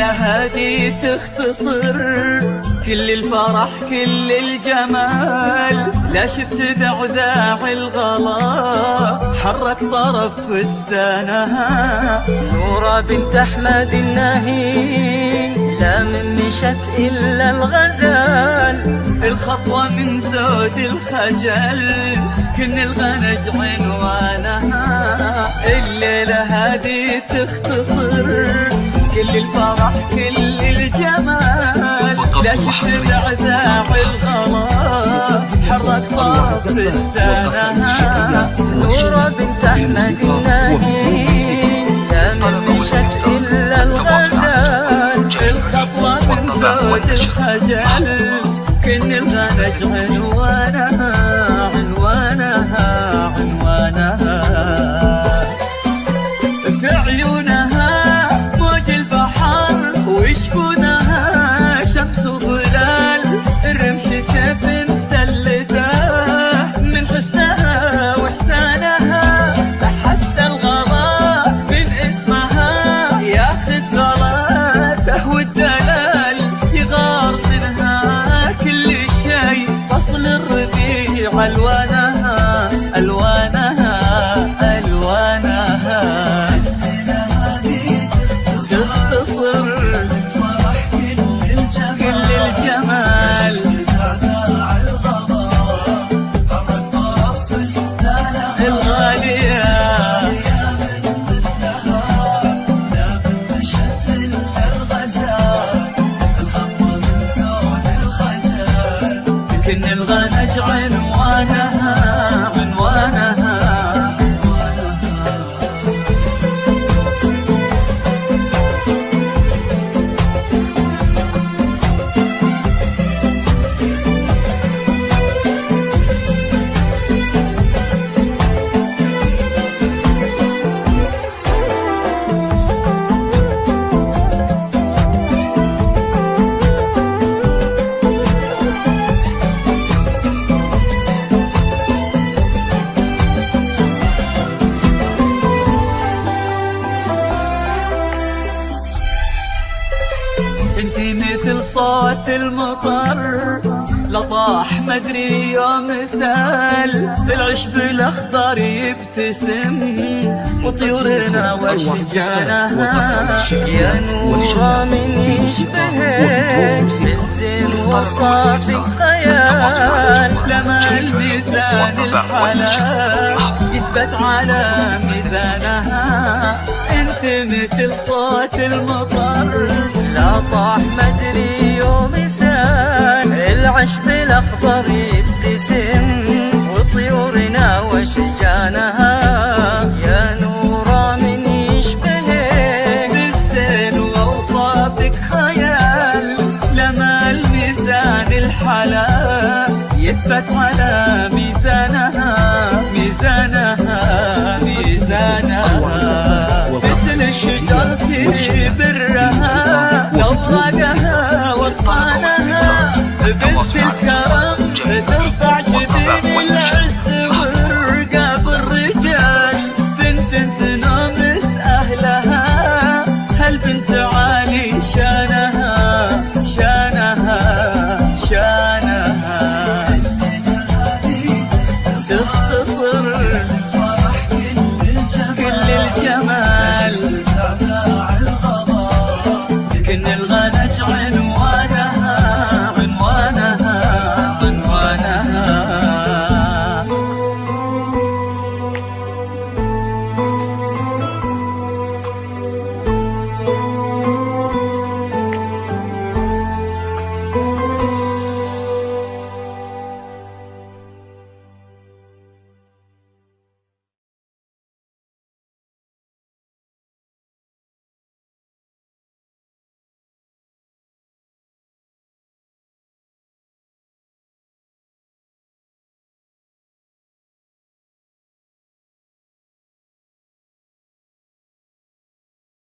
الليلة هذه تختصر كل الفرح كل الجمال. لا شفت ذعذاع الغلا حرك طرف فستانها. نورة بنت أحمد الناهين لا من مشت إلا الغزال. الخطوة من زود الخجل كن الغنج عنوانها. الليلة هذه تختصر كل الفرح كل الجمال. لا شفت ذعذاع الغلا حرك طرف فستانها. نورة بنت أحمد الناهين لا من مشت إلا الغزال. الخطوة من زود الخجل كن الغنج عنوانها عنوانها عنوانها. في عيونها موج البحر ويشفونها شمس وظلال. الرمش سيف مسلته من حسنها وإحسانها. حتى الغلا من اسمها ياخذ غلاته والدلال. يغار منها كل شيء فصل الربيع ألوانها ألوانها ألوانها. تختصر كل الجمال. الغالية كن الغنج عنوانها عنوانها. انتي مثل صوت المطر لطاح مدري يوم سال. العشب الاخضر يبتسم وطيورنا وشجانها. يا نورة من يشبهك بالزين وصافي خيال. لما الميزان الحلال يثبت على ميزانها. انت مثل صوت المطر لا طاح مدري يوم سال. العشب الأخضر يبتسم وطيورنا وشجانها. يا نورة من يشبهك بالزين وأوصافك خيال. لما الميزان الحلال يثبت على ميزانها ميزانها ميزانها. مثل الشجر في برها لوغانها وطفانها. بنت الكرم ترفع جبين العز ورقاب الرجال. بنت تنامس أهلها هالبنت عالي شان